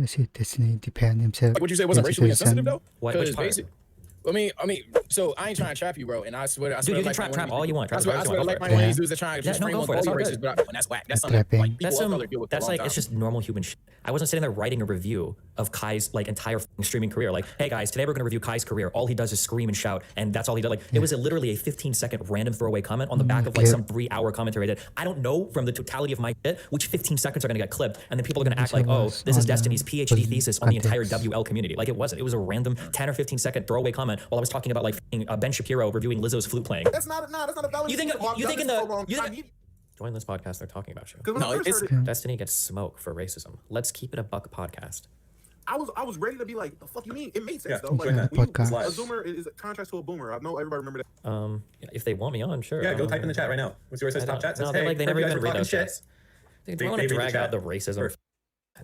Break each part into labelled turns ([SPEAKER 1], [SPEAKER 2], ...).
[SPEAKER 1] see Destiny defend himself.
[SPEAKER 2] Like what you said wasn't racially insensitive though?
[SPEAKER 3] What? Which part?
[SPEAKER 2] I mean, so I ain't trying to trap you, bro. And I swear,
[SPEAKER 3] dude, you can trap all you want.
[SPEAKER 2] I swear, like my dudes that trying to just frame up all racist, but that's whack. That's something like people of color deal with.
[SPEAKER 3] That's like it's just normal human shit. I wasn't sitting there writing a review of Kai's like entire streaming career. Like, hey guys, today we're gonna review Kai's career. All he does is scream and shout, and that's all he did. Like, it was literally a 15-second random throwaway comment on the back of like some 3-hour commentary that I don't know from the totality of my shit which 15 seconds are gonna get clipped, and then people are gonna act like, oh, this is Destiny's PhD thesis on the entire WL community. Like, it wasn't. It was a random 10 or 15-second throwaway comment while I was talking about like Ben Shapiro reviewing Lizzo's flute playing.
[SPEAKER 4] That's not a valid.
[SPEAKER 3] You think join this podcast? They're talking about you.
[SPEAKER 2] No, it's
[SPEAKER 3] Destiny gets smoke for racism. Let's keep it a buck podcast.
[SPEAKER 4] I was ready to be like, the fuck you mean? It made sense though. Like, a zoomer is a contrast to a boomer. I know everybody remember that.
[SPEAKER 3] If they want me on, sure.
[SPEAKER 5] Yeah, go type in the chat right now. What's yours? Top chat.
[SPEAKER 3] No, they never even read those chats. They want to drag out the racism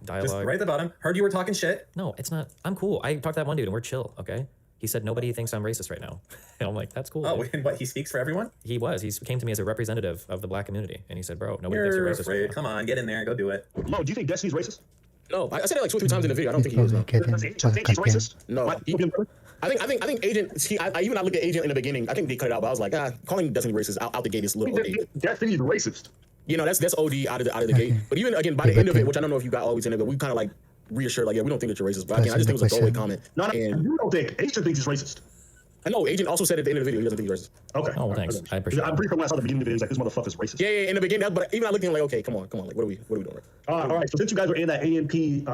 [SPEAKER 3] dialogue.
[SPEAKER 5] Just right at the bottom. Heard you were talking shit.
[SPEAKER 3] No, it's not. I'm cool. I talked to that one dude and we're chill. Okay. He said nobody thinks I'm racist right now. And I'm like, that's cool.
[SPEAKER 5] Oh, and what, he speaks for everyone?
[SPEAKER 3] He came to me as a representative of the black community. And he said, bro, nobody thinks you're racist right now.
[SPEAKER 5] Come on, get in there. Go do it.
[SPEAKER 4] Mo, do you think Destiny's racist?
[SPEAKER 2] No, I said it like 2 or 3 times in the video. I don't think he is. No.
[SPEAKER 4] Think he's racist?
[SPEAKER 2] No. I think Agent. I even looked at Agent in the beginning. I think they cut it out, but I was like, calling Destiny racist out the gate is a little OD.
[SPEAKER 4] Destiny's racist.
[SPEAKER 2] You know, that's OD out of the gate. But even again, by the end of it, which I don't know if you got always in it, but we kind of like reassured, like, yeah, we don't think that you're racist. But again, I just think it was a throwaway comment.
[SPEAKER 4] No, you don't think Agent thinks he's racist.
[SPEAKER 2] I know Agent also said at the end of the video he doesn't think he's racist.
[SPEAKER 3] Okay. Oh, thanks. I appreciate it.
[SPEAKER 4] I'm pretty sure when I saw the beginning of the video, he's like, this motherfucker's racist.
[SPEAKER 2] Yeah, in the beginning, but even I looked at him like, okay, come on, like, what are we doing?
[SPEAKER 4] All right. So since you guys were in that AMP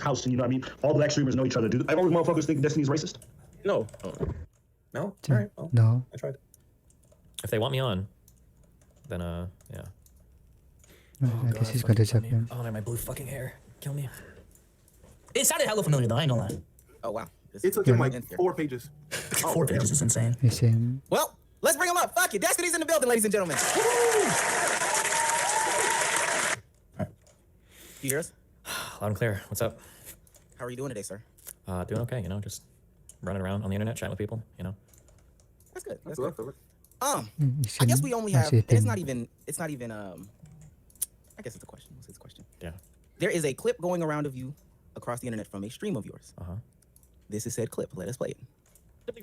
[SPEAKER 4] house, and you know what I mean, all black streamers know each other. Do all those motherfuckers think Destiny's racist?
[SPEAKER 2] No.
[SPEAKER 5] No? All right. Well,
[SPEAKER 1] No.
[SPEAKER 5] I tried.
[SPEAKER 3] If they want me on, then yeah.
[SPEAKER 1] This is going to happen.
[SPEAKER 3] Oh, my blue fucking hair. Kill me.
[SPEAKER 6] It sounded hella familiar though, I ain't gonna lie.
[SPEAKER 2] Oh, wow.
[SPEAKER 4] It took him like 4 pages.
[SPEAKER 6] 4 pages is insane.
[SPEAKER 2] Well, let's bring him up. Fuck it. Destiny's in the building, ladies and gentlemen. You hear us?
[SPEAKER 3] Loud and clear. What's up?
[SPEAKER 2] How are you doing today, sir?
[SPEAKER 3] Doing okay, you know, just running around on the internet, chatting with people, you know.
[SPEAKER 2] That's good.
[SPEAKER 4] That's good.
[SPEAKER 2] I guess we only have, and it's not even, I guess it's a question. It's a question.
[SPEAKER 3] Yeah.
[SPEAKER 2] There is a clip going around of you across the internet from a stream of yours.
[SPEAKER 3] Uh-huh.
[SPEAKER 2] This is said clip. Let us play it.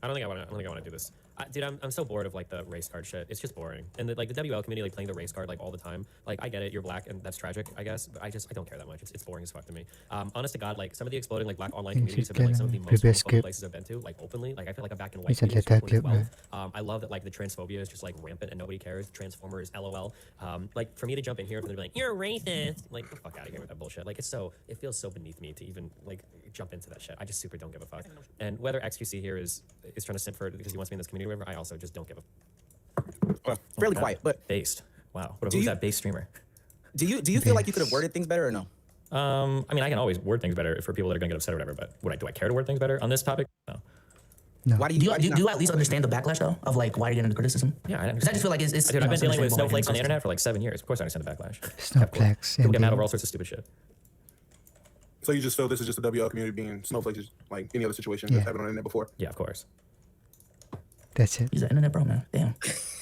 [SPEAKER 3] I don't think I want to do this. Dude, I'm so bored of like the race card shit. It's just boring. And the WL community like playing the race card like all the time. Like I get it, you're black and that's tragic, I guess. But I don't care that much. It's boring as fuck to me. Honest to God, like some of the exploding like black online communities have been like some of the most homophobic places I've been to, like openly. Like I feel like I'm back in white communities from 2012. I love that like the transphobia is just like rampant and nobody cares. Transformers, LOL. Like for me to jump in here and be like, you're racist. Like the fuck out of here with that bullshit. Like it feels so beneath me to even like jump into that shit. I just super don't give a fuck. And whether XQC here is trying to simp for it because he wants me in this community or whatever, I also just don't give a
[SPEAKER 2] fairly quiet, but
[SPEAKER 3] based. Wow. Who's that base streamer?
[SPEAKER 2] Do you feel like you could have worded things better or no?
[SPEAKER 3] I mean, I can always word things better for people that are gonna get upset or whatever, but do I care to word things better on this topic? No.
[SPEAKER 2] Why do you at least understand the backlash though of like why you're getting into criticism?
[SPEAKER 3] Yeah, I
[SPEAKER 2] just feel like it's
[SPEAKER 3] dude, I've been dealing with snowflakes on the internet for like 7 years. Of course I understand the backlash.
[SPEAKER 1] Snowflakes.
[SPEAKER 3] People get mad over all sorts of stupid shit.
[SPEAKER 4] So you just feel this is just the WL community being snowflakes, just like any other situation that's happened on the internet before?
[SPEAKER 3] Yeah, of course.
[SPEAKER 1] That's it.
[SPEAKER 6] He's an internet bro, man. Damn.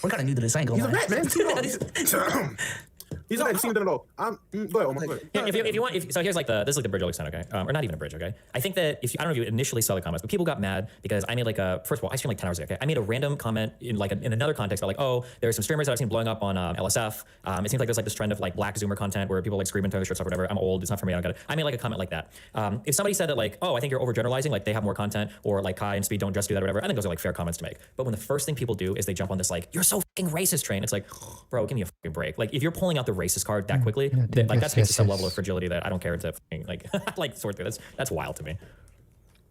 [SPEAKER 6] We're kind of new to this. I ain't gonna lie.
[SPEAKER 4] He's a rat, man. He's not seen it at all. Go ahead, Omar. Go ahead.
[SPEAKER 3] Yeah, if you want, so here's like this is like the bridge I'll extend, okay? Or not even a bridge, okay? I think that I don't know if you initially saw the comments, but people got mad because I made like first of all, I streamed like 10 hours ago, okay? I made a random comment in like in another context about like, oh, there's some streamers that I've seen blowing up on LSF. It seems like there's like this trend of like black Zoomer content where people like scream into their shirts or whatever. I'm old, it's not for me, I don't get it. I made like a comment like that. If somebody said that like, oh, I think you're overgeneralizing, like they have more content, or like Kai and Speed don't just do that or whatever, I think those are like fair comments to make. But when the first thing people do is they jump on this like, you're so fucking racist train, it's like, bro, give me a fucking break. Like if you're pulling out the racist card that quickly, like that takes some level of fragility that I don't care to like like sort through. That's wild to me.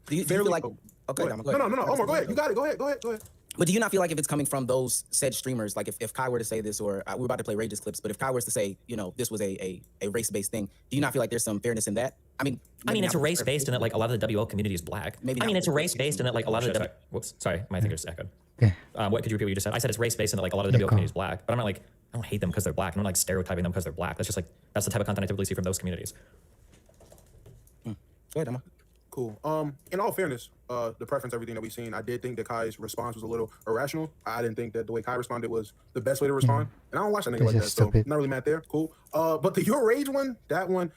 [SPEAKER 2] Do you feel like okay?
[SPEAKER 4] No, Omar, go ahead. You got it. Go ahead.
[SPEAKER 2] But do you not feel like if it's coming from those said streamers, like if Kai were to say this, or we're about to play Rage's clips, but if Kai was to say, you know, this was a race-based thing, do you not feel like there's some fairness in that? I mean,
[SPEAKER 3] it's race-based in that like a lot of the WL community is black.
[SPEAKER 2] Maybe
[SPEAKER 3] I mean, it's race-based in that like a lot of the whoops, sorry, my thing just echoed.
[SPEAKER 1] Okay.
[SPEAKER 3] What could you repeat what you just said? I said it's race-based in that like a lot of the WL community is black, but I'm not like I don't hate them because they're black. I'm not like stereotyping them because they're black. That's just like that's the type of content I typically see from those communities.
[SPEAKER 2] Go ahead, Emma.
[SPEAKER 4] Cool. In all fairness, the preference, everything that we've seen, I did think that Kai's response was a little irrational. I didn't think that the way Kai responded was the best way to respond. And I don't watch that nigga like that, so not really mad there. Cool. But the Your Rage one, that one,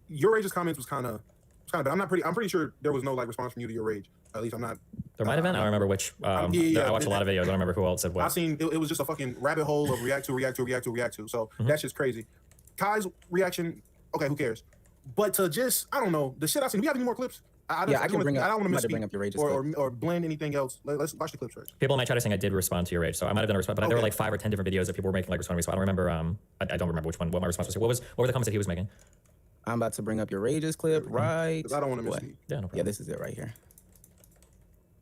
[SPEAKER 4] Your Rage's comments was kind of It's kind of bad. I'm pretty sure there was no like response from you to your rage. At least I'm not.
[SPEAKER 3] There might have been. I don't remember which. I watched a lot of videos. I don't remember who else said what.
[SPEAKER 4] I seen it was just a fucking rabbit hole of react to. So that's just crazy. Kai's reaction. Okay, who cares? But to just I don't know the shit I seen. Do we have any more clips? I don't want to
[SPEAKER 2] bring up your rages
[SPEAKER 4] or blend anything else. Let's watch the clips first.
[SPEAKER 3] People in my chat are saying I did respond to your rage, so I might have done a response, but there were like 5 or 10 different videos that people were making like responding to me. So I don't remember. I don't remember what my response was. What were the comments that he was making?
[SPEAKER 2] I'm about to bring up your rages clip, right?
[SPEAKER 4] I don't want to miss it.
[SPEAKER 3] Yeah, no problem.
[SPEAKER 2] Yeah, this is it right here.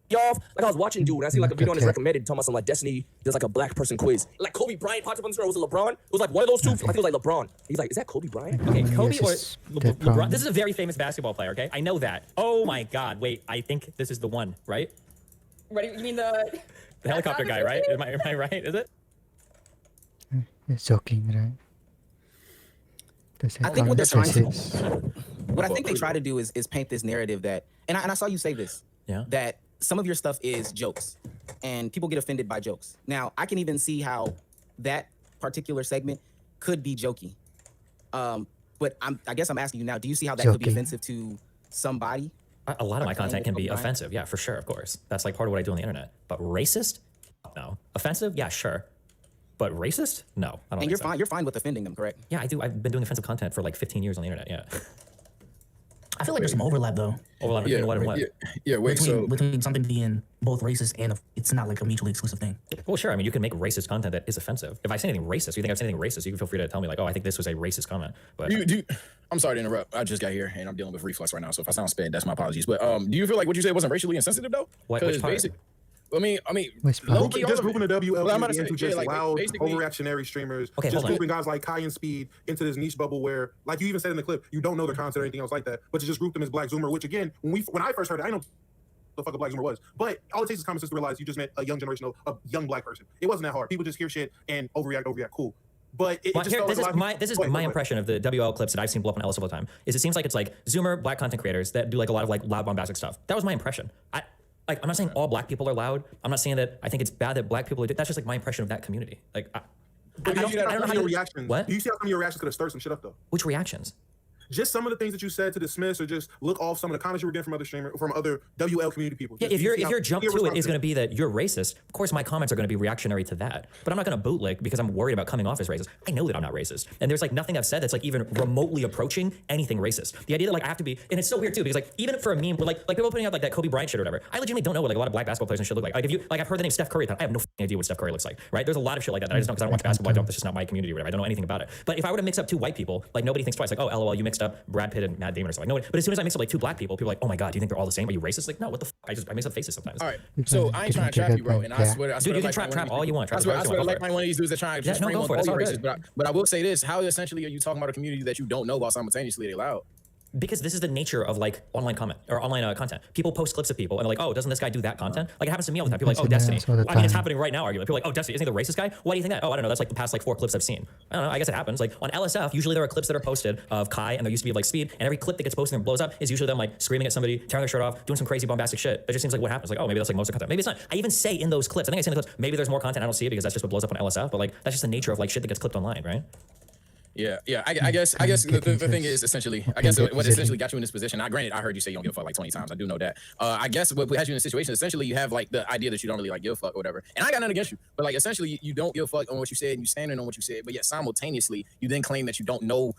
[SPEAKER 7] Y'all, like I was watching dude, and I see like a video on his recommended talking about some like Destiny. There's like a black person quiz. Like Kobe Bryant popped up on the screen. Was it LeBron? It was like one of those two. I think it was like LeBron. He's like, is that Kobe Bryant?
[SPEAKER 3] Okay, Kobe or
[SPEAKER 1] Yes,
[SPEAKER 3] LeBron? This is a very famous basketball player. Okay, I know that. Oh my God! Wait, I think this is the one, right?
[SPEAKER 8] What you mean the
[SPEAKER 3] Helicopter guy, right? Am I right? Is it?
[SPEAKER 1] It's joking, right?
[SPEAKER 2] I think what they're trying to,
[SPEAKER 1] faces.
[SPEAKER 2] what I think they try to do is paint this narrative that, and I saw you say this, that some of your stuff is jokes, and people get offended by jokes. Now, I can even see how that particular segment could be jokey, but I guess I'm asking you now, do you see how that could be offensive to somebody?
[SPEAKER 3] A lot of my content can be offensive, yeah, for sure, of course. That's like part of what I do on the internet. But racist? No. Offensive? Yeah, sure. But racist? No. I don't.
[SPEAKER 2] And you're fine with offending them, correct?
[SPEAKER 3] Yeah, I do. I've been doing offensive content for like 15 years on the internet. Yeah.
[SPEAKER 6] I feel like there's some overlap though.
[SPEAKER 3] Overlap between what and what?
[SPEAKER 6] Between something being both racist and it's not like a mutually exclusive thing.
[SPEAKER 3] Well, sure. I mean, you can make racist content that is offensive. If I say anything racist, you think I've said anything racist, you can feel free to tell me like, oh, I think this was a racist comment. But
[SPEAKER 9] I'm sorry to interrupt. I just got here and I'm dealing with reflux right now. So if I sound sped, that's my apologies. But do you feel like what you said wasn't racially insensitive though?
[SPEAKER 3] Which part?
[SPEAKER 9] I mean,
[SPEAKER 4] Low-key, just grouping the WL into just
[SPEAKER 9] like,
[SPEAKER 4] loud, overreactionary streamers.
[SPEAKER 3] Okay,
[SPEAKER 4] just grouping guys like Kai and Speed into this niche bubble where, like you even said in the clip, you don't know their content or anything else like that, but you just group them as Black Zoomer, which again, when I first heard it, I didn't know the fuck a Black Zoomer was. But all it takes is common sense to realize you just meant a young generation, a young Black person. It wasn't that hard. People just hear shit and overreact, cool. But
[SPEAKER 3] this is my impression of the WL clips that I've seen blow up on LS all the time. Is it seems like it's like Zoomer Black content creators that do like a lot of like loud bombastic stuff. That was my impression. I'm not saying all Black people are loud. I'm not saying that I think it's bad that Black people are. That's just like my impression of that community. Like, I don't know how your
[SPEAKER 4] reactions.
[SPEAKER 3] What?
[SPEAKER 4] Do you see how some of your reactions could have stirred some shit up though?
[SPEAKER 3] Which reactions?
[SPEAKER 4] Just some of the things that you said to dismiss or just look off some of the comments you were getting from other WL community people.
[SPEAKER 3] Yeah, if your jump to it is going to be that you're racist, of course my comments are going to be reactionary to that. But I'm not going to bootlick because I'm worried about coming off as racist. I know that I'm not racist, and there's like nothing I've said that's like even remotely approaching anything racist. The idea that like I have to be, and it's so weird too because like even for a meme, like people putting out like that Kobe Bryant shit or whatever, I legitimately don't know what like a lot of Black basketball players and shit look like. Like if you like I've heard the name Steph Curry, I have no idea what Steph Curry looks like. Right? There's a lot of shit like that I just don't because I don't watch basketball. That's just not my community or whatever. I don't know anything about it. But if I were to mix up two white people, like nobody thinks twice. Like oh lol, you mixed up Brad Pitt and Matt Damon or something. No, but as soon as I mix up like two Black people are like, oh my God, do you think they're all the same? Are you racist? Like, no, what the fuck? I mix up faces sometimes.
[SPEAKER 9] All right. So I ain't trying to trap you, bro. And I swear,
[SPEAKER 3] dude, you can trap all you want.
[SPEAKER 9] I swear, like one of these dudes that try to just frame on all racist. But I will say this: how essentially are you talking about a community that you don't know while simultaneously they loud?
[SPEAKER 3] Because this is the nature of like online comment or online content. People post clips of people and they're like, oh, doesn't this guy do that content? Like it happens to me all the time. People are like, oh, Destiny. I mean, it's happening right now, arguably. People are like, oh, Destiny, isn't he the racist guy? Why do you think that? Oh, I don't know. That's like the past like 4 clips I've seen. I don't know. I guess it happens. Like on LSF, usually there are clips that are posted of Kai and there used to be like Speed, and every clip that gets posted and blows up is usually them like screaming at somebody, tearing their shirt off, doing some crazy bombastic shit. It just seems like what happens. Like, oh, maybe that's like most of the content. Maybe it's not. I even say in those clips, I think I say in the clips, maybe there's more content I don't see it because that's just what blows up on LSF. But like that's just the nature of like shit that gets clipped online, right?
[SPEAKER 9] Yeah. I guess the thing is essentially, I guess what essentially got you in this position. Now, granted, I heard you say you don't give a fuck like 20 times. I do know that. I guess what has you in this situation, essentially, you have like the idea that you don't really like give a fuck or whatever. And I got nothing against you, but like essentially, you don't give a fuck on what you said and you standing on what you said. But yet simultaneously, you then claim that you don't know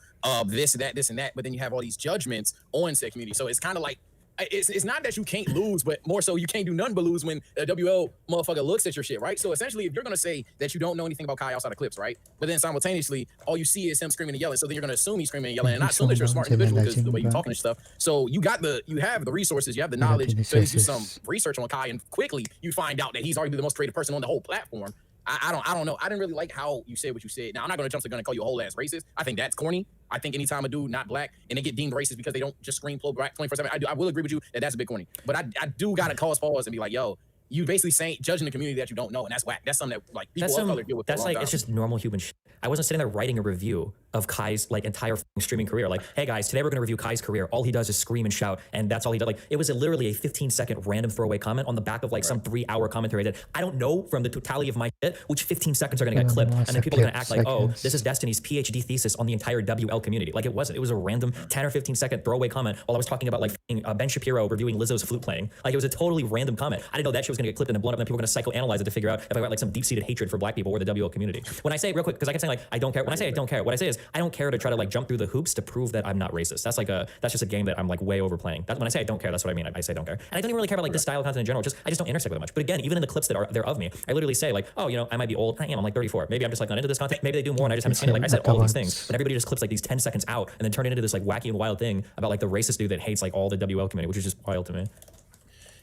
[SPEAKER 9] this, and that. But then you have all these judgments on said community. So it's kind of like. It's not that you can't lose, but more so you can't do nothing but lose when a WL motherfucker looks at your shit, right? So essentially, if you're gonna say that you don't know anything about Kai outside of clips, right? But then simultaneously, all you see is him screaming and yelling. So then you're gonna assume he's screaming and yelling, and not assume that you're a smart individual because the way you talking and stuff. So you have the resources, you have the knowledge to do some research on Kai, and quickly you find out that he's arguably the most creative person on the whole platform. I don't know. I didn't really like how you said what you said. Now, I'm not going to jump to the gun and call you a whole ass racist. I think that's corny. I think anytime a dude not Black and they get deemed racist because they don't just scream pro Black 24/7, I will agree with you that that's a bit corny. But I do got to cause pause and be like, yo, you basically saying judging the community that you don't know, and that's whack. That's something that like people of color deal with.
[SPEAKER 3] That's like it's just normal human shit. I wasn't sitting there writing a review of Kai's like entire streaming career. Like, hey guys, today we're gonna review Kai's career. All he does is scream and shout, and that's all he does. Like, it was literally a 15-second random throwaway comment on the back of like some 3-hour commentary that I don't know from the totality of my shit which 15 seconds are gonna get clipped, and then people are gonna act like, oh, this is Destiny's PhD thesis on the entire WL community. Like, it wasn't. It was a random 10 or 15-second throwaway comment while I was talking about like Ben Shapiro reviewing Lizzo's flute playing. Like, it was a totally random comment. I didn't know that shit was gonna get clipped and then blown up, and then people were gonna psychoanalyze it to figure out if I got like some deep-seated hatred for black people or the WL community. When I say real quick, because I kept saying like I don't care. When I say I don't care, what I say is I don't care to try to like jump through the hoops to prove that I'm not racist. That's just a game that I'm like way overplaying. When I say I don't care, that's what I mean. I say I don't care, and I don't even really care about like this style of content in general. I just don't intersect with it much. But again, even in the clips that are there of me, I literally say like, oh, you know, I might be old. I am. I'm like 34. Maybe I'm just like not into this content. Maybe they do more, and I just haven't seen it. Like I said, all these things, but everybody just clips like these 10 seconds out and then turn it into this like wacky and wild thing about like the racist dude that hates like all the WL community, which is just wild to me.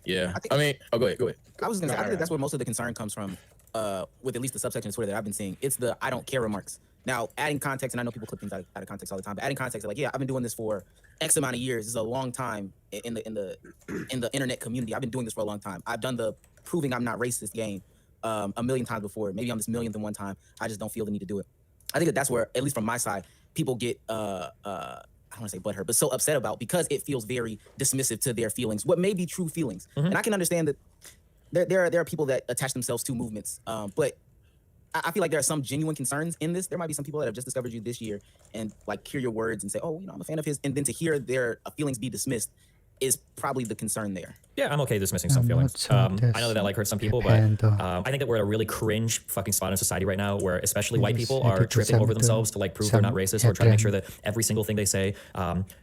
[SPEAKER 9] Yeah, I mean, oh, go ahead.
[SPEAKER 2] I was gonna say, I think that's where most of the concern comes from, with at least the subsection of Twitter that I've been seeing. It's the I don't care remarks. Now, adding context, and I know people clip things out of context all the time, but adding context, like, yeah, I've been doing this for X amount of years. This is a long time in the internet community. I've been doing this for a long time. I've done the proving I'm not racist game a million times before. Maybe I'm this millionth and one time. I just don't feel the need to do it. I think that's where, at least from my side, people get I don't want to say butthurt, but so upset about, because it feels very dismissive to their feelings, what may be true feelings. And I can understand that there are people that attach themselves to movements, but I feel like there are some genuine concerns in this. There might be some people that have just discovered you this year and like hear your words and say, oh, you know, I'm a fan of his, and then to hear their feelings be dismissed is probably the concern there.
[SPEAKER 3] Yeah, I'm okay dismissing some feelings. I know that like hurts some people, but I think that we're at a really cringe fucking spot in society right now where especially white people are tripping over themselves to like prove they're not racist, or trying to make sure that every single thing they say,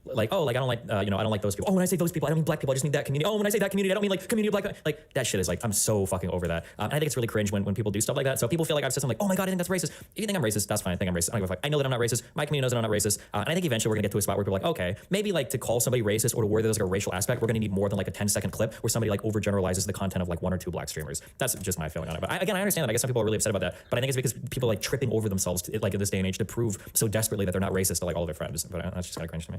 [SPEAKER 3] like, oh, like I don't like, you know, I don't like those people. Oh, when I say those people, I don't mean black people. I just mean that community. Oh, when I say that community, I don't mean like community of black. Like that shit is like, I'm so fucking over that. And I think it's really cringe when people do stuff like that. So people feel like I've said something like, oh my God, I think that's racist. If you think I'm racist, that's fine. I think I'm racist. I don't give a fuck. I know that I'm not racist. My community knows that I'm not racist. And I think eventually we're gonna get to a spot where people are like, okay, maybe like to call somebody racist or to where there's like a racial aspect, we're gonna need more than like a 10-second clip where somebody like overgeneralizes the content of like 1 or 2 black streamers. That's just my feeling on it. But again, I understand that. I guess some people are really upset about that. But I think it's because people are like tripping over themselves to, like in this day and age, to prove so desperately that they're not racist to like all of their friends. But that's just kind of cringe to me.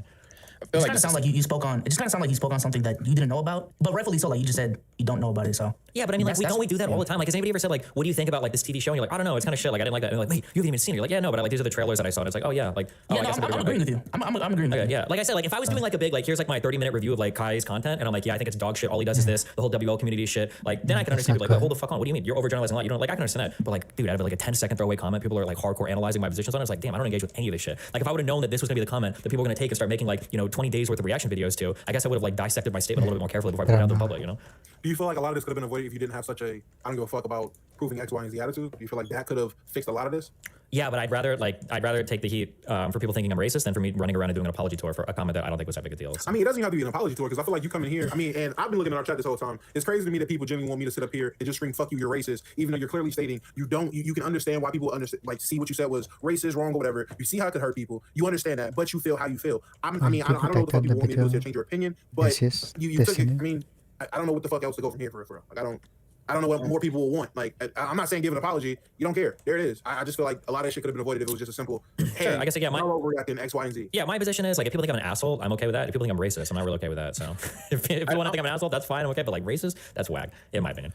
[SPEAKER 6] It just kind of sounds like you spoke on. It just kind of sounds like you spoke on something that you didn't know about, but rightfully so. Like you just said, you don't know about it. So
[SPEAKER 3] yeah, but I mean, like, we do that all the time. Like, has anybody ever said like, what do you think about like this TV show? And you're like, I don't know, it's kind of shit. Like, I didn't like that. And like, wait, you haven't even seen it. You're like, yeah, no, but like these are the trailers that I saw. And it's like, oh yeah, like, oh,
[SPEAKER 6] yeah, no, I'm agreeing with you. I'm agreeing with you.
[SPEAKER 3] Yeah, like I said, like if I was doing like a big like here's like my 30-minute review of like Kai's content, and I'm like, yeah, I think it's dog shit. All he does is this. The whole WL community is shit. Like then I can understand people like, hold the fuck on. What do you mean? You're overgeneralizing a lot. You know, like I can understand that. But like, dude, I have like a 10-second throwaway comment. People are like hardcore analyzing my positions on it. It's like, damn, I don't engage with any of this shit. Like if I would have known that this was gonna be the comment that people were gonna take and start making like, you know, 20 days worth of reaction videos to, I guess I would have like dissected my statement a little bit more carefully before I put it out to the public, you know?
[SPEAKER 4] Do you feel like a lot of this could have been avoided if you didn't have such a I don't give a fuck about proving X, Y, and Z attitude? Do you feel like that could have fixed a lot of this?
[SPEAKER 3] Yeah, but I'd rather take the heat for people thinking I'm racist than for me running around and doing an apology tour for a comment that I don't think was that big a deal. So.
[SPEAKER 4] I mean, it doesn't have to be an apology tour, because I feel like you come in here. I mean, and I've been looking at our chat this whole time. It's crazy to me that people genuinely want me to sit up here and just scream "fuck you, you're racist," even though you're clearly stating you don't. You can understand why people understand, like, see what you said was racist, wrong, or whatever. You see how it could hurt people. You understand that, but you feel how you feel. I mean, I don't know what the fuck people want me to do to change your opinion, but you took it. I mean, I don't know what the fuck else to go from here for real. Like, I don't know what more people will want. Like, I'm not saying give an apology. You don't care. There it is. I just feel like a lot of that shit could have been avoided if it was just a simple, hey,
[SPEAKER 3] sure, I guess, yeah,
[SPEAKER 4] I'm overreacting X, Y, and Z.
[SPEAKER 3] Yeah, my position is, like, if people think I'm an asshole, I'm okay with that. If people think I'm racist, I'm not really okay with that. So if you want to think I'm an asshole, that's fine. I'm okay. But, like, racist, that's whack, in my opinion.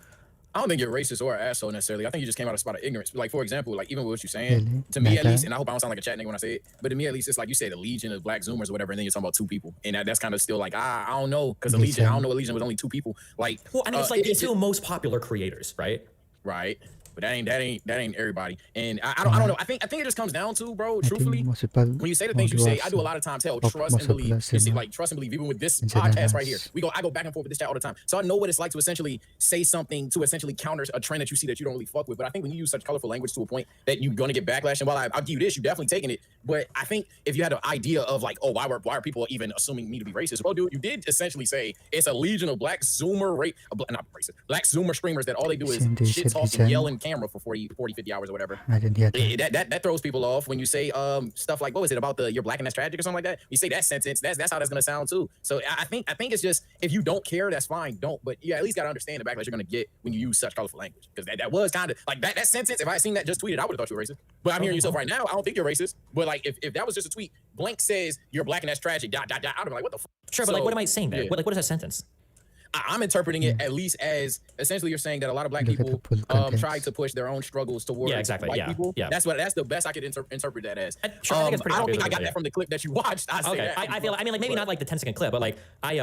[SPEAKER 9] I don't think you're racist or an asshole necessarily. I think you just came out of a spot of ignorance. Like, for example, like even with what you're saying, to me at least, and I hope I don't sound like a chat nigga when I say it, but to me at least, it's like you said, a legion of black Zoomers or whatever, and then you're talking about 2 people, and that's kind of still like, I don't know, because a legion, I don't know, a legion was only 2 people. Like,
[SPEAKER 3] well, I mean, it's like the 2 most popular creators, right?
[SPEAKER 9] Right. But that ain't everybody. And I don't know. I think it just comes down to, bro, truthfully, when you say the things you say, I do a lot of times tell trust and believe. You see, like trust and believe, even with this podcast right here. I go back and forth with this chat all the time. So I know what it's like to essentially say something to essentially counter a trend that you see that you don't really fuck with. But I think when you use such colorful language to a point that you're gonna get backlash, and while I'll give you this, you're definitely taking it. But I think if you had an idea of like, oh, why are people even assuming me to be racist? Well, dude, you did essentially say it's a legion of black Zoomer black Zoomer streamers that all they do is shit talk and yell in camera for 40, 50 hours or whatever.
[SPEAKER 1] I didn't hear that.
[SPEAKER 9] That throws people off when you say stuff like, what was it about you're black and that's tragic or something like that? You say that sentence, that's how that's gonna sound too. So I think it's just, if you don't care, that's fine, don't. But you at least gotta understand the backlash you're gonna get when you use such colorful language. Because that was kind of like that sentence, if I had seen that just tweeted, I would have thought you were racist. But I'm hearing yourself right now, I don't think you're racist. But like if that was just a tweet, blank says you're black and that's tragic, I'd be like, what the fuck?
[SPEAKER 3] Sure, but like what am I saying there? Yeah. What is that sentence?
[SPEAKER 9] I'm interpreting it at least as essentially you're saying that a lot of black
[SPEAKER 1] Look at
[SPEAKER 9] people
[SPEAKER 1] the full contents.
[SPEAKER 9] try to push their own struggles towards
[SPEAKER 3] exactly.
[SPEAKER 9] white people.
[SPEAKER 3] Yeah.
[SPEAKER 9] That's the best I could interpret that as.
[SPEAKER 3] Sure, I think it's pretty
[SPEAKER 9] I don't think
[SPEAKER 3] obvious
[SPEAKER 9] I got
[SPEAKER 3] what
[SPEAKER 9] that
[SPEAKER 3] it
[SPEAKER 9] from the clip that you watched. I say
[SPEAKER 3] Okay,
[SPEAKER 9] that.
[SPEAKER 3] I feel. I mean, like maybe not like the 10-second clip, but like I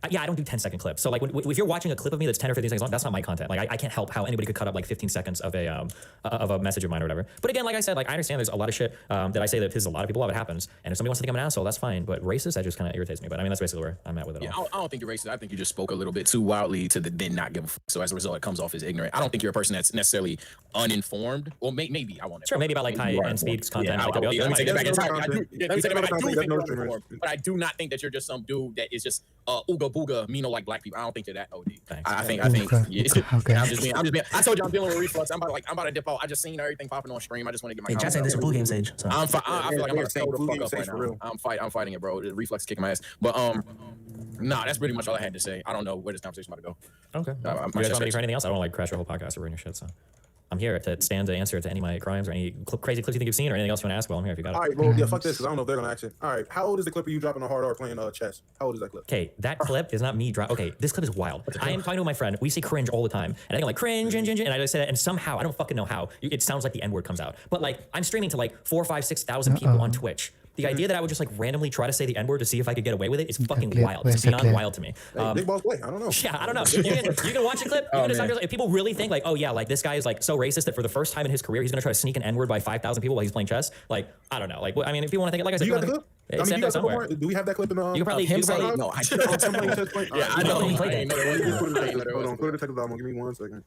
[SPEAKER 3] don't do 10-second clips. So like if you're watching a clip of me that's 10 or 15 seconds long, that's not my content. Like I can't help how anybody could cut up like 15 seconds of a message of mine or whatever. But again, like I said, like I understand there's a lot of shit that I say that pisses a lot of people off. It happens, and if somebody wants to think I'm an asshole, that's fine. But racist, that just kind of irritates me. But I mean, that's basically where I'm at with it all.
[SPEAKER 9] I don't think you're racist. I think you just spoke a little bit too wildly to then not give a fuck. So as a result, it comes off as ignorant. I don't think you're a person that's necessarily uninformed. Well, maybe I want to.
[SPEAKER 3] Sure, maybe about like high end speeds content.
[SPEAKER 9] Let me take that back entirely. But I do not think that you're just some dude that is just ooga booga, like black people. I don't think you're that OD. I think.
[SPEAKER 1] Okay.
[SPEAKER 9] I'm just being. I told you I'm dealing with reflux. I'm about to dip out. I just seen everything popping on stream. I just want to get my.
[SPEAKER 6] Hey, Chad saying this for Blue Game Sage. So.
[SPEAKER 9] I feel like I'm about to
[SPEAKER 4] saying
[SPEAKER 9] throw the
[SPEAKER 4] Blue
[SPEAKER 9] fuck
[SPEAKER 4] Game
[SPEAKER 9] up right
[SPEAKER 4] Sage for
[SPEAKER 9] now.
[SPEAKER 4] real.
[SPEAKER 9] I'm fighting it, bro. The reflux is kicking my ass. But nah, that's pretty much all I had to say. I don't know where this conversation about to go.
[SPEAKER 3] Okay.
[SPEAKER 9] I'm
[SPEAKER 3] You guys want me for anything else? I don't like crash your whole podcast or ruin your shit. So I'm here to stand to answer to any of my crimes or any crazy clips you think you've seen or anything else you want to ask. Well, I'm here if you got it.
[SPEAKER 4] All right, well, yeah, fuck this, because I don't know if they're gonna ask it. All right, how old is the clip of you dropping a hard R playing chess? How old is that clip?
[SPEAKER 3] Okay, that clip is not me. Okay, this clip is wild. I am talking to my friend. We say cringe all the time, and I think I'm like cringe, and I just say that, and somehow I don't fucking know how it sounds like the N word comes out. But like I'm streaming to like 4, 5, 6,000 people on Twitch. The idea that I would just like randomly try to say the N word to see if I could get away with it is fucking wild. It's beyond wild to me.
[SPEAKER 4] Big balls play. I don't know.
[SPEAKER 3] Yeah, I don't know. You can watch a clip. You can decide if people really think like, oh yeah, like this guy is like so racist that for the first time in his career he's gonna try to sneak an N word by 5,000 people while he's playing chess. Like I don't know. Like I mean, if you want to think, like I said,
[SPEAKER 4] You got the clip?
[SPEAKER 3] It's
[SPEAKER 4] you got
[SPEAKER 3] somewhere.
[SPEAKER 4] do we have that clip in the?
[SPEAKER 3] You can probably
[SPEAKER 9] No, I
[SPEAKER 4] Yeah,
[SPEAKER 9] I know.
[SPEAKER 3] He played that.
[SPEAKER 4] Hold on, put it in the technical dialogue. Give me 1 second.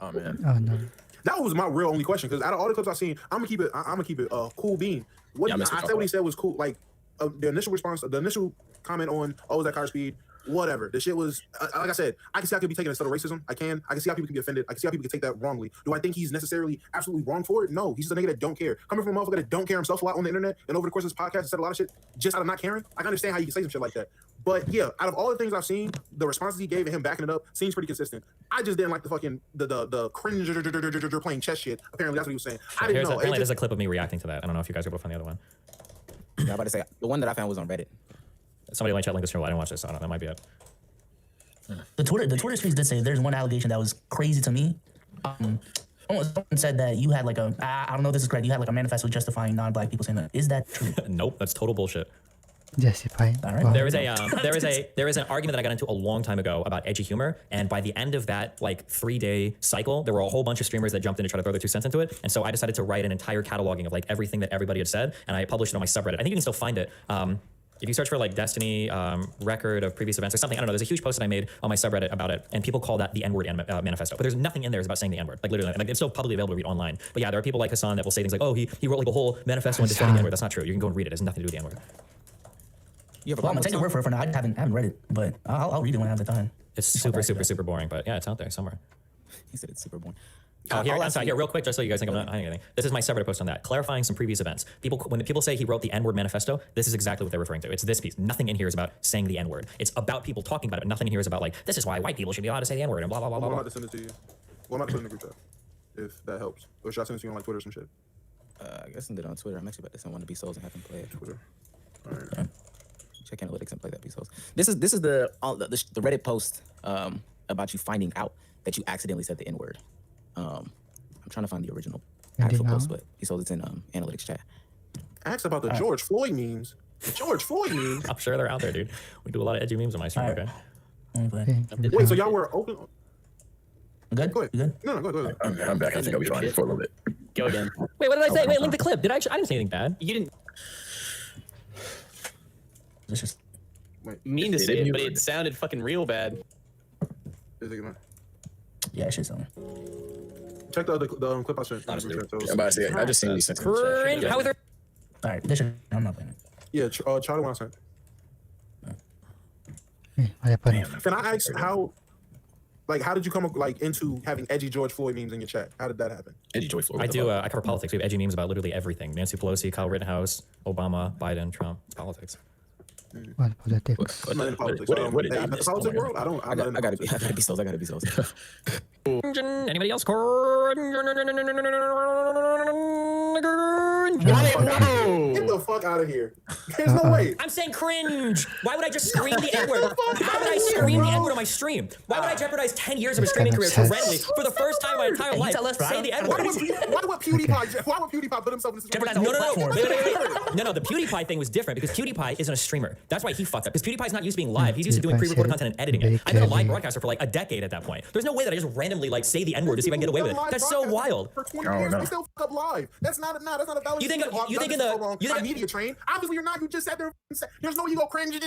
[SPEAKER 9] Oh man.
[SPEAKER 1] Oh no.
[SPEAKER 4] That was my real only question, because out of all the clips I've seen, I'm gonna keep it cool bean. What I said what he said was cool. Like the initial response, the initial comment on, oh, is that car speed? Whatever. The shit was like I said, I can see how it could be taken as subtle racism. I can see how people can be offended. I can see how people can take that wrongly. Do I think he's necessarily absolutely wrong for it? No, he's just a nigga that don't care. Coming from a motherfucker that don't care himself a lot on the internet, and over the course of this podcast, said a lot of shit just out of not caring. I can understand how you can say some shit like that. But yeah, out of all the things I've seen, the responses he gave and him backing it up seems pretty consistent. I just didn't like the fucking the cringe playing chess shit. Apparently that's what he was saying. I didn't know.
[SPEAKER 3] Apparently there's a clip of me reacting to that. I don't know if you guys are able to find the other one.
[SPEAKER 2] Yeah, I'm about to say the one that I found was on Reddit.
[SPEAKER 3] Somebody might chat link this channel. I didn't watch this. So I don't know. That might be it.
[SPEAKER 6] The Twitter streets did say there's one allegation that was crazy to me. Someone said that you had like I don't know if this is correct. You had like a manifesto justifying non-black people saying that. Is that true?
[SPEAKER 3] Nope, that's total bullshit.
[SPEAKER 1] Justifying.
[SPEAKER 6] All right.
[SPEAKER 1] Wow.
[SPEAKER 3] There is an argument that I got into a long time ago about edgy humor, and by the end of that like 3-day cycle, there were a whole bunch of streamers that jumped in to try to throw their 2 cents into it, and so I decided to write an entire cataloging of like everything that everybody had said, and I published it on my subreddit. I think you can still find it. If you search for like Destiny record of previous events or something, I don't know, there's a huge post that I made on my subreddit about it, and people call that the N-word manifesto. But there's nothing in there about saying the N-word, like literally, like it's still publicly available to read online. But yeah, there are people like Hassan that will say things like, oh, he wrote like a whole manifesto on defending the N-word. That's not true. You can go and read it. It has nothing to do with the N-word.
[SPEAKER 2] You have a
[SPEAKER 6] Well, I'm gonna take your word for it for now. I haven't read it, but I'll read it when I have the time.
[SPEAKER 3] It's super boring, but yeah, it's out there somewhere.
[SPEAKER 2] He said it's super boring.
[SPEAKER 3] Oh, here, real quick, just so you guys think I'm not hiding anything. This is my subreddit post on that, clarifying some previous events. When people say he wrote the N-word manifesto, this is exactly what they're referring to. It's this piece. Nothing in here is about saying the N-word. It's about people talking about it. Nothing in here is about like, this is why white people should be allowed to say the N-word and blah, blah, blah, blah,
[SPEAKER 4] I'm
[SPEAKER 3] blah.
[SPEAKER 4] about to send it to you. Well, I'm about to put it in the group chat, if that helps. Or should I send it to you on like Twitter or some shit?
[SPEAKER 2] I guess send it on Twitter. I'm actually about to send one to B-Souls and have him play it.
[SPEAKER 4] Twitter. All right.
[SPEAKER 2] Check analytics and play that B-Souls. This is the Reddit post about you finding out that you accidentally said the N-word. I'm trying to find the original actual post, but B-Souls, it's in analytics chat.
[SPEAKER 4] Ask about the George Floyd memes. The George Floyd memes.
[SPEAKER 3] I'm sure they're out there, dude. We do a lot of edgy memes on my stream, okay?
[SPEAKER 4] Wait, so y'all were open?
[SPEAKER 6] Good?
[SPEAKER 4] Go ahead.
[SPEAKER 6] You good?
[SPEAKER 4] No, go ahead.
[SPEAKER 9] I'm back. I think I'll be fine for a little bit.
[SPEAKER 3] Go again. Wait, what did I say? Wait, link the clip. I didn't say anything bad.
[SPEAKER 7] You didn't
[SPEAKER 6] It's just
[SPEAKER 7] mean to say it, but it sounded fucking real bad.
[SPEAKER 4] Is it gonna...
[SPEAKER 6] yeah, shit's on.
[SPEAKER 4] Check the clip I sent.
[SPEAKER 9] I'm about to say, I just seen these sentences.
[SPEAKER 3] Cringe. How is there?
[SPEAKER 6] All right, this shit, I'm not playing it.
[SPEAKER 4] Yeah, try the one I sent.
[SPEAKER 1] What happened?
[SPEAKER 4] Can I ask how did you come up into having edgy George Floyd memes in your chat? How did that happen?
[SPEAKER 9] Edgy George Floyd.
[SPEAKER 3] I do. I cover politics. We have edgy memes about literally everything. Nancy Pelosi, Kyle Rittenhouse, Obama, Biden, Trump. It's politics.
[SPEAKER 1] What politics?
[SPEAKER 4] I'm not in politics.
[SPEAKER 9] What
[SPEAKER 4] The politics world? I gotta
[SPEAKER 2] be Souls. I gotta be Souls.
[SPEAKER 3] Anybody else?
[SPEAKER 4] Get the fuck out of here. There's no way.
[SPEAKER 3] I'm saying cringe. Why would I just scream the N-word?
[SPEAKER 4] Get the fuck
[SPEAKER 3] Why would
[SPEAKER 4] outta
[SPEAKER 3] I
[SPEAKER 4] here,
[SPEAKER 3] scream the
[SPEAKER 4] bro.
[SPEAKER 3] N-word on my stream? Why would I jeopardize 10 years of a
[SPEAKER 1] This
[SPEAKER 3] streaming
[SPEAKER 1] kind
[SPEAKER 3] career
[SPEAKER 1] of
[SPEAKER 3] to
[SPEAKER 1] says-
[SPEAKER 3] randomly, for the first time in my entire life,
[SPEAKER 6] tell us, bro.
[SPEAKER 3] say the
[SPEAKER 6] I
[SPEAKER 3] N-word?
[SPEAKER 6] don't-
[SPEAKER 4] Why would PewDiePie put himself in this
[SPEAKER 6] Jeopardize
[SPEAKER 4] situation?
[SPEAKER 6] the whole platform.
[SPEAKER 3] No, the PewDiePie thing was different because PewDiePie isn't a streamer. That's why he fucked up. Because PewDiePie's not used to being live. He's used to doing pre-recorded content and editing it. I've been a live broadcaster for like a decade at that point. There's no way that I just randomly like say the N-word to see if I can get away with it. That's so wild.
[SPEAKER 4] For 20 years, we still fuck up live. That's not a valid.
[SPEAKER 3] You think
[SPEAKER 4] I'm media trained? Obviously, you're not. You just sat there and said, "There's no way you go cringe, nigga."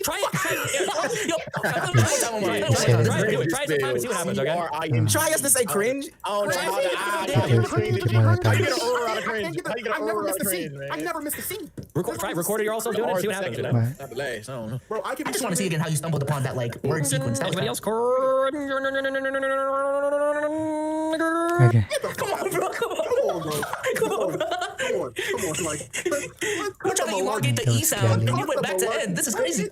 [SPEAKER 3] Try it. Try it sometime and see what happens, okay?
[SPEAKER 2] Try us to say cringe.
[SPEAKER 9] Oh no!
[SPEAKER 4] I never missed a scene.
[SPEAKER 3] Record it yourself doing it, see what happens, you know?
[SPEAKER 1] Right.
[SPEAKER 4] Bro, I
[SPEAKER 6] I just want to see again how you stumbled upon that like word sequence. That was
[SPEAKER 3] Anybody else?
[SPEAKER 1] Okay.
[SPEAKER 6] Come on, bro. Come on.
[SPEAKER 4] Come on, like,
[SPEAKER 6] We're trying to elongate the E sound, and you went back to N. This is crazy.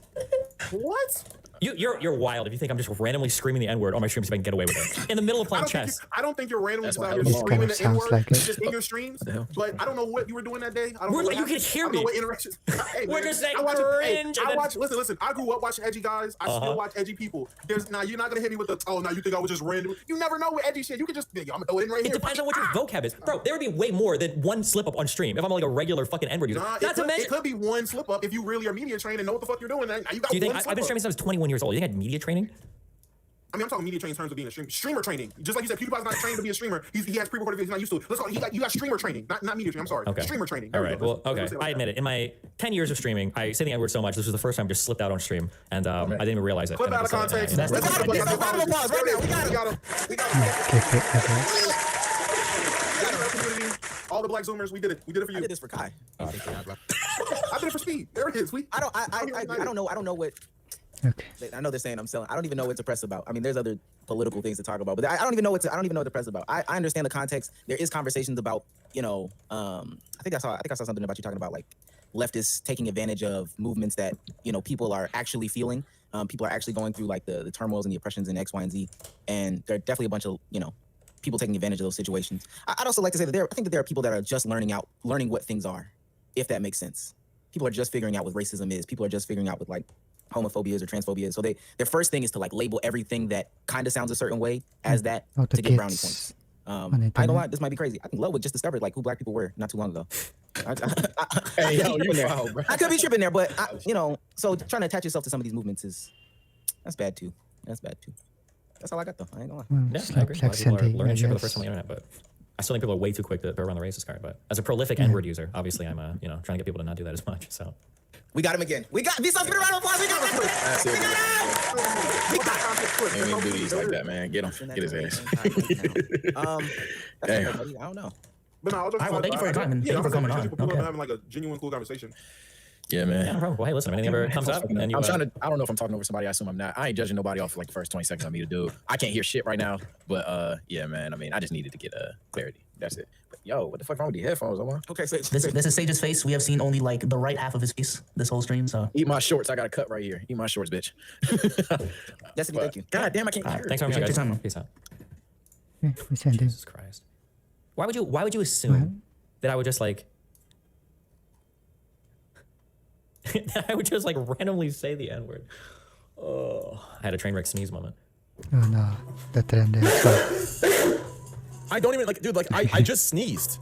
[SPEAKER 4] what?
[SPEAKER 3] You're wild if you think I'm just randomly screaming the N-word on my stream so I can get away with it. In the middle of playing chess.
[SPEAKER 4] I don't think you're randomly
[SPEAKER 9] That's
[SPEAKER 4] just
[SPEAKER 9] why
[SPEAKER 4] out
[SPEAKER 9] I
[SPEAKER 4] here
[SPEAKER 9] don't know.
[SPEAKER 4] screaming the
[SPEAKER 1] Sounds
[SPEAKER 4] N-word
[SPEAKER 1] like it.
[SPEAKER 4] just in your streams. But I don't know what you were doing that day. I don't
[SPEAKER 3] We're
[SPEAKER 4] know.
[SPEAKER 3] like, you can hear me.
[SPEAKER 4] What interactions. Hey,
[SPEAKER 3] We're
[SPEAKER 4] man,
[SPEAKER 3] just saying
[SPEAKER 4] I watch
[SPEAKER 3] cringe, and
[SPEAKER 4] I
[SPEAKER 3] then-
[SPEAKER 4] watch. Listen. I grew up watching edgy guys. I still watch edgy people. Now you're not gonna hit me with the now you think I was just random. You never know with edgy shit. You can just I'm gonna throw it in right here.
[SPEAKER 3] It depends on what your vocab is. Bro, there would be way more than one slip up on stream if I'm like a regular fucking N-word user.
[SPEAKER 4] Nah,
[SPEAKER 3] Not to
[SPEAKER 4] it
[SPEAKER 3] mention.
[SPEAKER 4] could be one slip up if you really are media trained and know what the fuck you're doing. Now you got
[SPEAKER 3] Do you think
[SPEAKER 4] one
[SPEAKER 3] I've been streaming since I was 21 years old? You think I had media training?
[SPEAKER 4] I mean, I'm talking media training in terms of being a streamer training. Just like you said, PewDiePie's not trained to be a streamer. He has pre-recorded videos he's not used to. Let's call it, you got streamer training, not media training. I'm sorry.
[SPEAKER 3] Okay.
[SPEAKER 4] Streamer training.
[SPEAKER 3] All
[SPEAKER 4] There we
[SPEAKER 3] right.
[SPEAKER 4] go.
[SPEAKER 3] Well, okay.
[SPEAKER 4] Let's say it like
[SPEAKER 3] I admit it. In my 10 years of streaming, I say the N-word so much. This was the first time I just slipped out on stream, and I didn't even realize it.
[SPEAKER 4] Clip
[SPEAKER 3] And I
[SPEAKER 4] out of
[SPEAKER 3] just said it.
[SPEAKER 4] context.
[SPEAKER 3] And
[SPEAKER 4] Let's
[SPEAKER 3] that's-
[SPEAKER 4] round of applause right now. We got him.
[SPEAKER 1] Keep it, I guess.
[SPEAKER 4] All the black Zoomers, we did it. We did it for
[SPEAKER 2] I
[SPEAKER 4] you.
[SPEAKER 2] did this for Kai.
[SPEAKER 4] I did it for Speed. There it is.
[SPEAKER 2] I don't know what.
[SPEAKER 1] Okay.
[SPEAKER 2] I know they're saying I'm selling. I don't even know what to press about. I mean, there's other political things to talk about, but I don't even know what to press about. I understand the context. There is conversations about, I think I saw something about you talking about like leftists taking advantage of movements that, people are actually feeling. People are actually going through like the turmoils and the oppressions in X, Y, and Z. And there are definitely a bunch of, people taking advantage of those situations. I'd also like to say that I think that there are people that are just learning what things are, if that makes sense. People are just figuring out what racism is. People are just figuring out what like homophobia is or transphobia is. So their first thing is to like label everything that kind of sounds a certain way as that
[SPEAKER 1] Oh, the
[SPEAKER 2] to get brownie
[SPEAKER 1] kids
[SPEAKER 2] points. I
[SPEAKER 1] on
[SPEAKER 2] ain't gonna
[SPEAKER 1] internet.
[SPEAKER 2] lie, this might be crazy. I think Lowe just discovered like who black people were not too long ago.
[SPEAKER 9] Hey, yo, you
[SPEAKER 2] there.
[SPEAKER 9] wild, bro.
[SPEAKER 2] I could be tripping there, but so trying to attach yourself to some of these movements that's bad too. That's all I got though. I ain't gonna lie.
[SPEAKER 1] Well,
[SPEAKER 3] Yeah,
[SPEAKER 1] it's
[SPEAKER 3] I agree. A lot of people are
[SPEAKER 1] sending,
[SPEAKER 3] learning
[SPEAKER 1] I
[SPEAKER 3] shit for the
[SPEAKER 1] guess.
[SPEAKER 3] first time on the internet, but I still think people are way too quick to run the racist card. But as a prolific N-word user, obviously I'm trying to get people to not do that as much. So
[SPEAKER 2] We got him again. We got these. Give a round of applause. We got him.
[SPEAKER 9] That's it.
[SPEAKER 2] We got him.
[SPEAKER 9] Ain't even do these like that, man. Get him. Get his ass.
[SPEAKER 2] That's
[SPEAKER 9] Damn.
[SPEAKER 2] okay, buddy. I don't know.
[SPEAKER 4] But no,
[SPEAKER 6] All right, well, thank you for your time and thank you for coming on.
[SPEAKER 4] People
[SPEAKER 6] Okay.
[SPEAKER 4] having like a genuine, cool conversation.
[SPEAKER 9] Yeah,
[SPEAKER 3] yeah,
[SPEAKER 9] man.
[SPEAKER 3] no problem. Well, hey, listen, if anything ever comes up, and you,
[SPEAKER 9] I'm trying to. I don't know if I'm talking over somebody. I assume I'm not. I ain't judging nobody off like the first 20 seconds I meet a dude. I can't hear shit right now, but yeah, man. I mean, I just needed to get clarity. That's it. But yo, what the fuck wrong with the headphones, Omar?
[SPEAKER 2] Okay, so
[SPEAKER 6] This is Sage's face. We have seen only like the right half of his face this whole stream. So
[SPEAKER 9] Eat my shorts. I got a cut right here. Eat my shorts, bitch.
[SPEAKER 2] Destiny, thank you.
[SPEAKER 9] God damn, I can't
[SPEAKER 6] All
[SPEAKER 9] hear.
[SPEAKER 6] right,
[SPEAKER 3] thanks very much,
[SPEAKER 6] Take your
[SPEAKER 3] guys.
[SPEAKER 6] time, man.
[SPEAKER 3] Peace out.
[SPEAKER 1] Yeah, it's ending.
[SPEAKER 3] Jesus Christ. Why would you assume that I would just like that I would just like randomly say the N-word? Oh, I had a train wreck sneeze moment.
[SPEAKER 1] Oh no, the trend is so.
[SPEAKER 10] I don't even like, dude. Like, I just sneezed.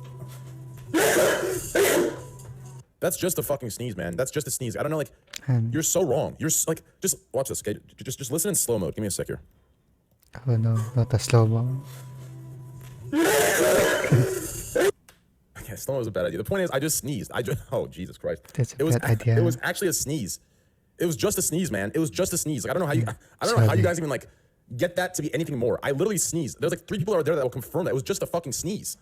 [SPEAKER 10] That's just a fucking sneeze, man. That's just a sneeze. I don't know. Like,
[SPEAKER 1] And
[SPEAKER 10] you're so wrong. You're like, just watch this. Okay, just listen in slow mode. Give me a sec here.
[SPEAKER 1] oh no, not a slow mo.
[SPEAKER 10] Okay, slow mo was a bad idea. The point is, I just sneezed. Oh Jesus Christ.
[SPEAKER 1] That's a
[SPEAKER 10] it was
[SPEAKER 1] bad idea.
[SPEAKER 10] It was actually a sneeze. It was just a sneeze, man. It was just a sneeze. Like, I don't know how you. I don't know how you guys even like get that to be anything more. I literally sneezed. There's like 3 people out there that will confirm that it was just a fucking sneeze.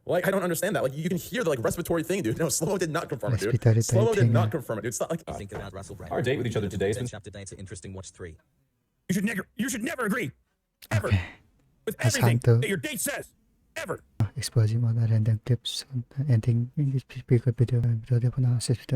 [SPEAKER 10] Like, I don't understand that. Like, you can hear the like respiratory thing, dude. No, slow mo did not confirm it, dude.
[SPEAKER 1] Respiratory
[SPEAKER 10] Slow mo did
[SPEAKER 1] thing,
[SPEAKER 10] not
[SPEAKER 1] yeah.
[SPEAKER 10] confirm it, dude. It's not like.
[SPEAKER 11] Think about Russell Brand.
[SPEAKER 10] Our date with each other today has been.
[SPEAKER 11] Chapter 9 to interesting. Watch 3.
[SPEAKER 12] You should never agree, ever,
[SPEAKER 1] Okay.
[SPEAKER 12] with
[SPEAKER 1] That's
[SPEAKER 12] everything
[SPEAKER 1] Santo.
[SPEAKER 12] that your date says, ever.
[SPEAKER 1] Exposing mga random clips on the ending in this video. Video po na assist